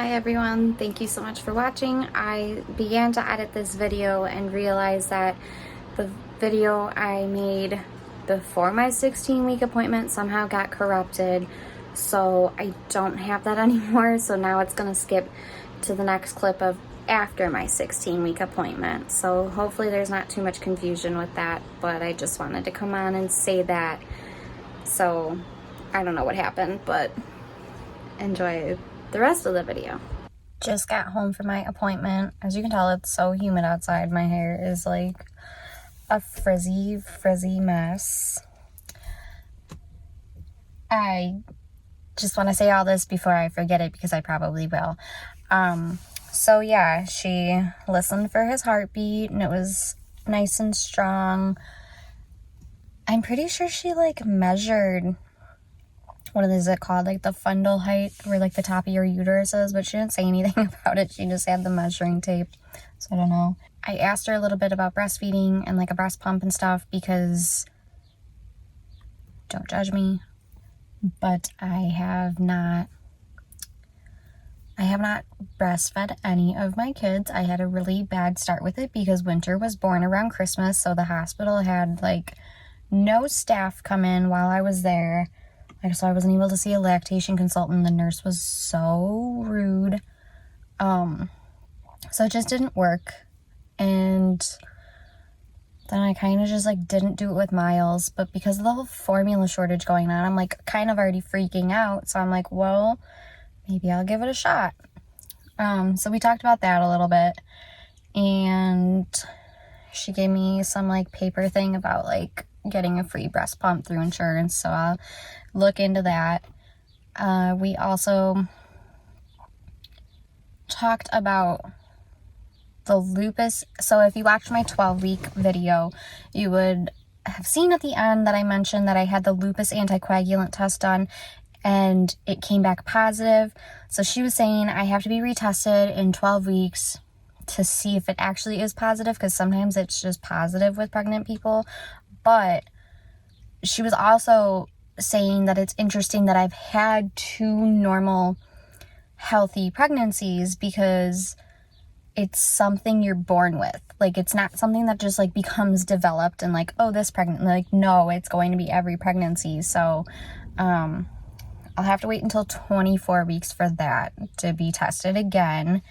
Hi everyone, thank you so much for watching. I began to edit this video and realized that the video I made before my 16-week appointment somehow got corrupted, so I don't have that anymore. So now it's gonna skip to the next clip of after my 16-week appointment. So hopefully there's not too much confusion with that, but I just wanted to come on and say that. So I don't know what happened, but enjoy the rest of the video. Just got home from my appointment. As you can tell, it's so humid outside. My hair is like a frizzy mess. I just want to say all this before I forget it, because I probably will. So yeah, she listened for his heartbeat and it was nice and strong. I'm pretty sure she like measured, what is it called, like the fundal height, where like the top of your uterus is, but she didn't say anything about it. She just had the measuring tape, so I don't know. I asked her a little bit about breastfeeding and like a breast pump and stuff, because, don't judge me, but I have not breastfed any of my kids. I had a really bad start with it because Winter was born around Christmas, so the hospital had like no staff come in while I was there. So I wasn't able to see a lactation consultant. The nurse was so rude. So it just didn't work. And then I kind of just like didn't do it with Miles. But because of the whole formula shortage going on, I'm like kind of already freaking out. So I'm like, well, maybe I'll give it a shot. So we talked about that a little bit. And she gave me some like paper thing about like getting a free breast pump through insurance, so I'll look into that. We also talked about the lupus. So if you watched my 12-week video, you would have seen at the end that I mentioned that I had the lupus anticoagulant test done and it came back positive. So she was saying I have to be retested in 12 weeks to see if it actually is positive, because sometimes it's just positive with pregnant people. But she was also saying that it's interesting that I've had 2 normal, healthy pregnancies, because it's something you're born with. Like, it's not something that just, like, becomes developed and, like, oh, this pregnant. Like, no, it's going to be every pregnancy. So, I'll have to wait until 24 weeks for that to be tested again.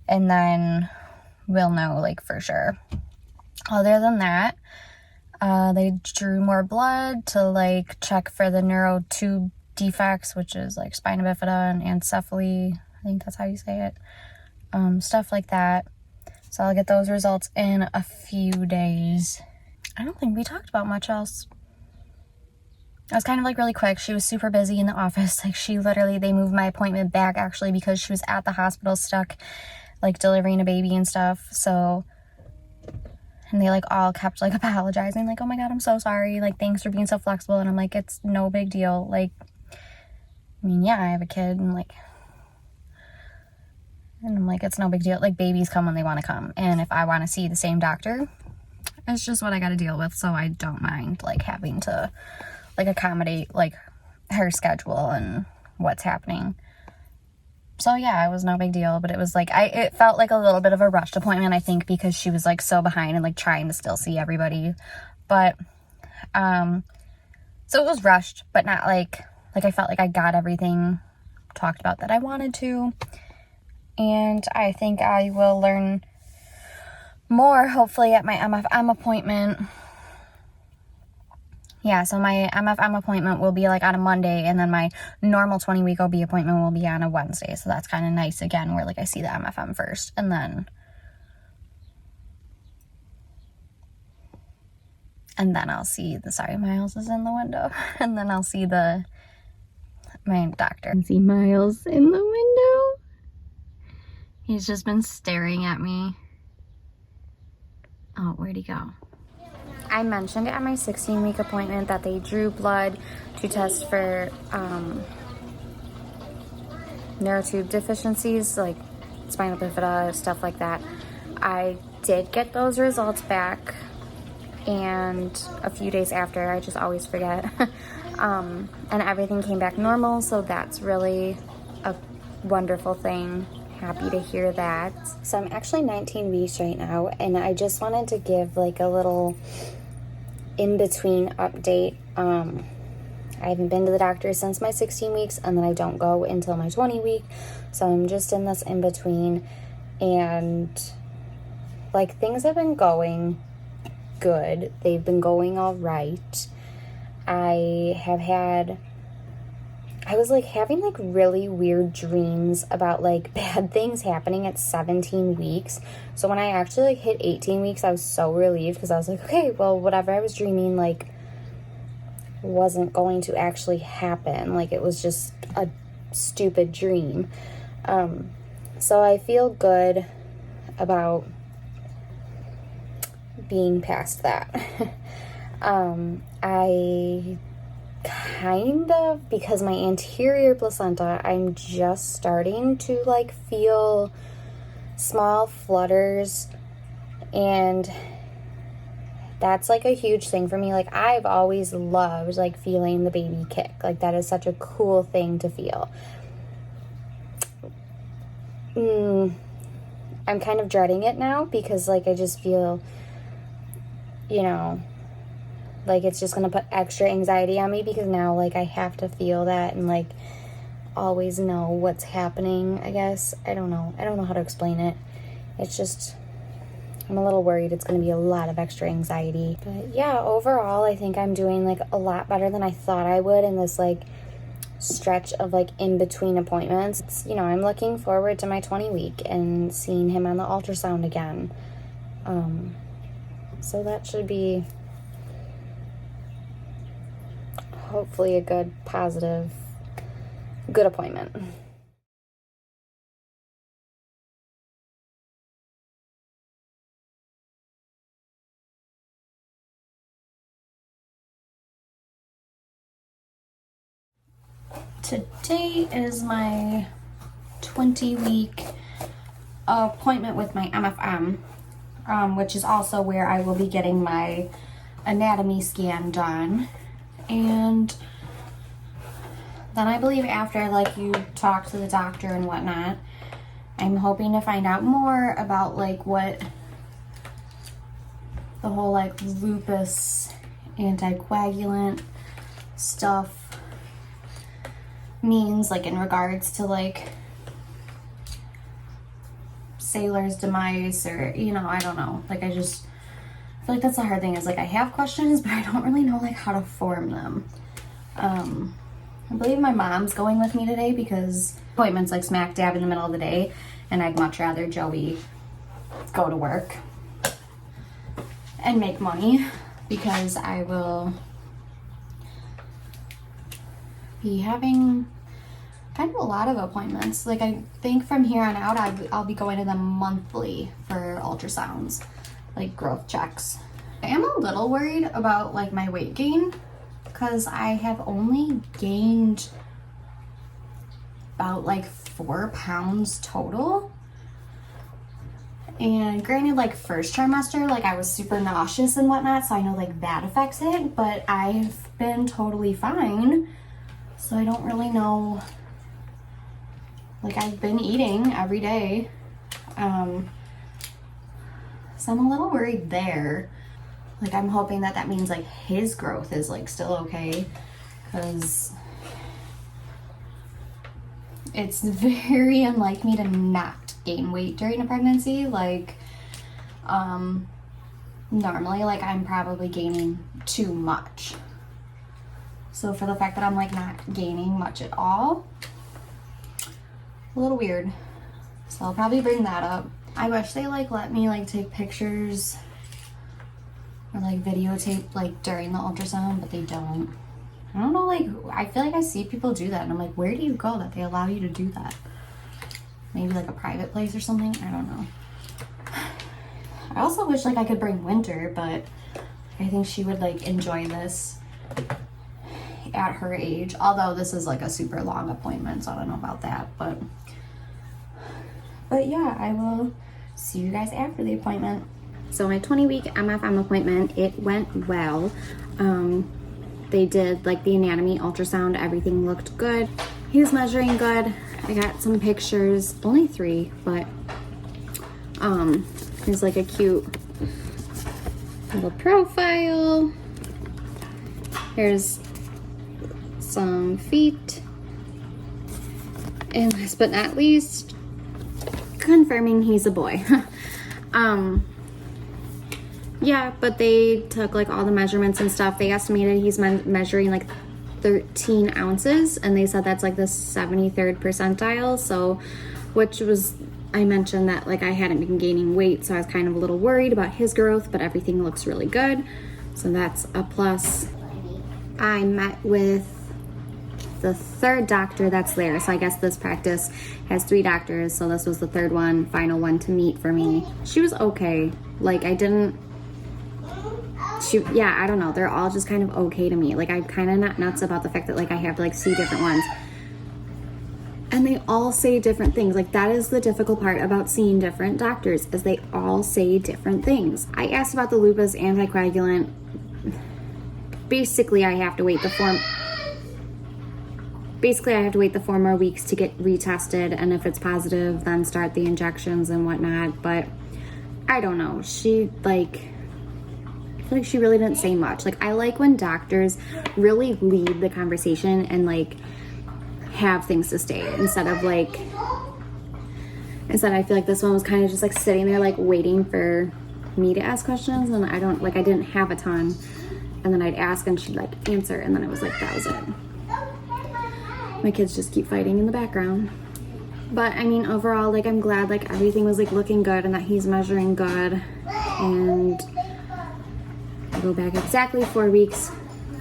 And then we'll know, like, for sure. Other than that, they drew more blood to like check for the neurotube defects, which is like spina bifida and anencephaly. I think that's how you say it. Stuff like that. So I'll get those results in a few days. I don't think we talked about much else. It was kind of like really quick. She was super busy in the office. Like they moved my appointment back actually because she was at the hospital stuck like delivering a baby and stuff. So, and they like all kept like apologizing, like, oh my god, I'm so sorry, like, thanks for being so flexible. And I'm like, it's no big deal. Like, I mean, yeah, I have a kid, and I'm like, it's no big deal. Like, babies come when they want to come, and if I want to see the same doctor, it's just what I got to deal with. So I don't mind like having to like accommodate like her schedule and what's happening. So yeah, it was no big deal, but it was like, it felt like a little bit of a rushed appointment, I think, because she was like so behind and like trying to still see everybody. But, so it was rushed, but not like I felt like I got everything talked about that I wanted to. And I think I will learn more, hopefully, at my MFM appointment. Yeah, so my MFM appointment will be like on a Monday, and then my normal 20-week OB appointment will be on a Wednesday. So that's kind of nice again, where like I see the MFM first, and then I'll see Miles is in the window, and then I'll see my doctor. And see Miles in the window. He's just been staring at me. Oh, where'd he go? I mentioned at my 16-week appointment that they drew blood to test for neurotube deficiencies, like spina bifida, stuff like that. I did get those results back, and a few days after, I just always forget, and everything came back normal, so that's really a wonderful thing. Happy to hear that. So I'm actually 19 weeks right now, and I just wanted to give like a little in-between update. I haven't been to the doctor since my 16 weeks, and then I don't go until my 20 week. So I'm just in this in-between, and like things have been going good. They've been going all right. I was like having like really weird dreams about like bad things happening at 17 weeks. So when I actually like hit 18 weeks, I was so relieved because I was like, okay, well, whatever I was dreaming like wasn't going to actually happen. Like it was just a stupid dream. So I feel good about being past that. I kind of, because my anterior placenta, I'm just starting to like feel small flutters, and that's like a huge thing for me. Like I've always loved like feeling the baby kick. Like that is such a cool thing to feel. I'm kind of dreading it now because like I just feel, you know, like it's just gonna put extra anxiety on me because now like I have to feel that and like always know what's happening, I guess. I don't know how to explain it. It's just, I'm a little worried it's gonna be a lot of extra anxiety. But yeah, overall I think I'm doing like a lot better than I thought I would in this like stretch of like in between appointments. It's, you know, I'm looking forward to my 20 week and seeing him on the ultrasound again. So that should be hopefully a good, positive, good appointment. Today is my 20-week appointment with my MFM, which is also where I will be getting my anatomy scan done. And then I believe after like you talk to the doctor and whatnot, I'm hoping to find out more about like what the whole like lupus anticoagulant stuff means, like in regards to like Sailor's demise, or you know, I don't know. Like I just feel like that's the hard thing, is like I have questions but I don't really know like how to form them. I believe my mom's going with me today because appointment's like smack dab in the middle of the day and I'd much rather Joey go to work and make money, because I will be having kind of a lot of appointments. Like I think from here on out I'll be going to them monthly for ultrasounds, like growth checks. I am a little worried about like my weight gain because I have only gained about like 4 pounds total. And granted, like first trimester, like I was super nauseous and whatnot, so I know like that affects it, but I've been totally fine. So I don't really know, like I've been eating every day. So I'm a little worried there. Like I'm hoping that that means like his growth is like still okay, because it's very unlike me to not gain weight during a pregnancy. Like normally like I'm probably gaining too much. So for the fact that I'm like not gaining much at all, a little weird. So I'll probably bring that up. I wish they like let me like take pictures or like videotape like during the ultrasound, but they don't. I don't know, like I feel like I see people do that and I'm like, where do you go that they allow you to do that? Maybe like a private place or something, I don't know. I also wish like I could bring Winter, but I think she would like enjoy this at her age, although this is like a super long appointment, so I don't know about that. But yeah, I will see you guys after the appointment. So my 20-week MFM appointment, it went well. They did like the anatomy ultrasound, everything looked good. he's measuring good. I got some pictures, only 3, but here's like a cute little profile. Here's some feet. And last but not least, confirming he's a boy. Yeah, but they took like all the measurements and stuff. They estimated he's measuring like 13 ounces, and they said that's like the 73rd percentile. So, which was, I mentioned that like I hadn't been gaining weight, so I was kind of a little worried about his growth, but everything looks really good. So that's a plus. I met with the 3rd doctor that's there. So I guess this practice has 3 doctors. So this was the 3rd one, final one to meet for me. She was okay. Like I don't know. They're all just kind of okay to me. Like I'm kind of not nuts about the fact that like I have to like see different ones. And they all say different things. Like that is the difficult part about seeing different doctors, is they all say different things. I asked about the lupus anticoagulant. Basically, I have to wait the 4 more weeks to get retested, and if it's positive, then start the injections and whatnot. But I don't know. I feel like she really didn't say much. Like I like when doctors really lead the conversation and like have things to say instead I feel like this one was kind of just like sitting there like waiting for me to ask questions, and I didn't have a ton, and then I'd ask and she'd like answer, and then it was like that was it. My kids just keep fighting in the background. But I mean, overall, like I'm glad like everything was like looking good and that he's measuring good. And I go back exactly 4 weeks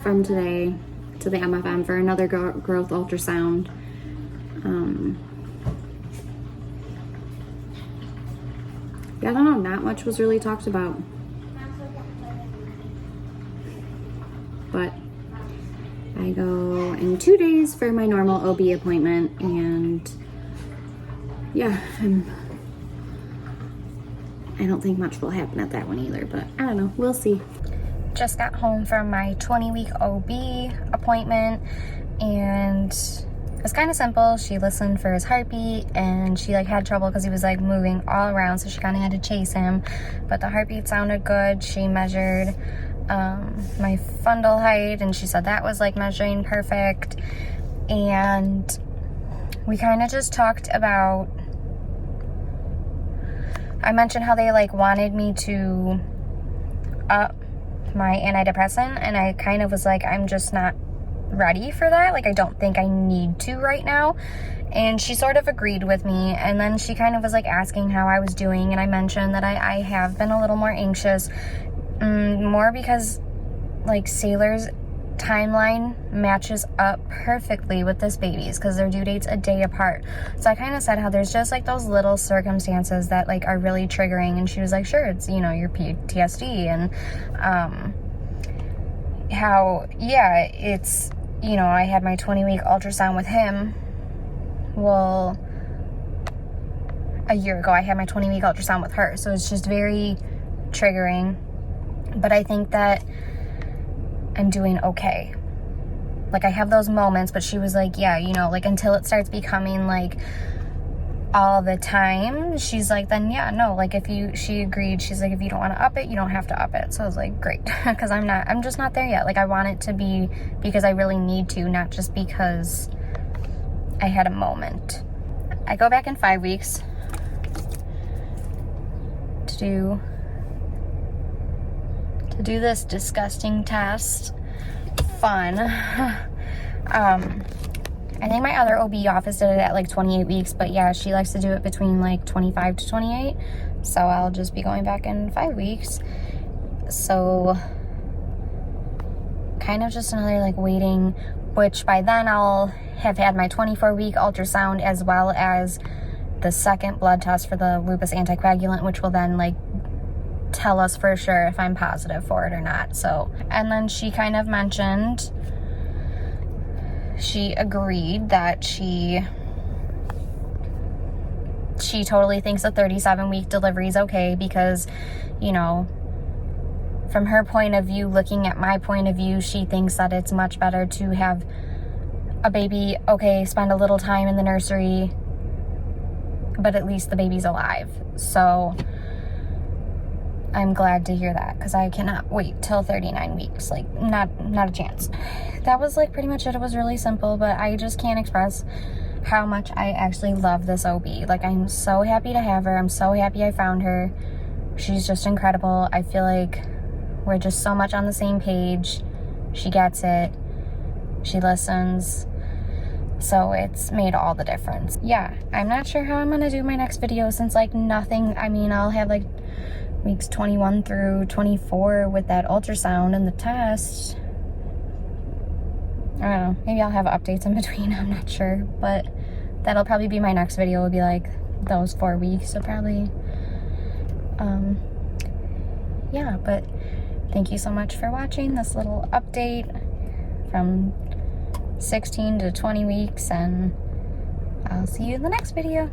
from today to the MFM for another growth ultrasound. Yeah, I don't know, not much was really talked about. But I go in 2 days for my normal OB appointment, and yeah, I don't think much will happen at that one either, but I don't know, we'll see. Just got home from my 20-week OB appointment, and it was kind of simple. She listened for his heartbeat, and she like had trouble because he was like moving all around, so she kind of had to chase him, but the heartbeat sounded good. She measured my fundal height, and she said that was like measuring perfect. And we kind of just talked about, I mentioned how they like wanted me to up my antidepressant, and I kind of was like, I'm just not ready for that. Like I don't think I need to right now. And she sort of agreed with me, and then she kind of was like asking how I was doing, and I mentioned that I have been a little more anxious, more because like Sailor's timeline matches up perfectly with this baby's because their due date's a day apart. So I kind of said how there's just like those little circumstances that like are really triggering, and she was like, sure, it's, you know, your PTSD, and how, yeah, it's, you know, I had my 20-week ultrasound with him. Well, a year ago I had my 20-week ultrasound with her, so it's just very triggering. But I think that I'm doing okay. Like I have those moments, but she was like, yeah, you know, like until it starts becoming like all the time, she's like, then yeah, no, like she agreed. She's like, if you don't want to up it, you don't have to up it. So I was like, great, because I'm just not there yet. Like I want it to be because I really need to, not just because I had a moment. I go back in 5 weeks to do this disgusting test. Fun. I think my other OB office did it at like 28 weeks, but yeah, she likes to do it between like 25 to 28. So I'll just be going back in 5 weeks. So kind of just another like waiting, which by then I'll have had my 24-week ultrasound as well as the second blood test for the lupus anticoagulant, which will then like tell us for sure if I'm positive for it or not. So, and then she kind of mentioned, she agreed that she totally thinks a 37-week delivery is okay because, you know, from her point of view, looking at my point of view, she thinks that it's much better to have a baby, okay, spend a little time in the nursery, but at least the baby's alive. So I'm glad to hear that, because I cannot wait till 39 weeks. Like, not a chance. That was like pretty much it. It was really simple, but I just can't express how much I actually love this OB. Like, I'm so happy to have her. I'm so happy I found her. She's just incredible. I feel like we're just so much on the same page. She gets it. She listens. So it's made all the difference. Yeah, I'm not sure how I'm gonna do my next video, since like nothing, I mean, I'll have like weeks 21 through 24 with that ultrasound and the test. I don't know, maybe I'll have updates in between, I'm not sure, but that'll probably be my next video. Will be like those 4 weeks, so probably yeah. But thank you so much for watching this little update from 16 to 20 weeks, and I'll see you in the next video.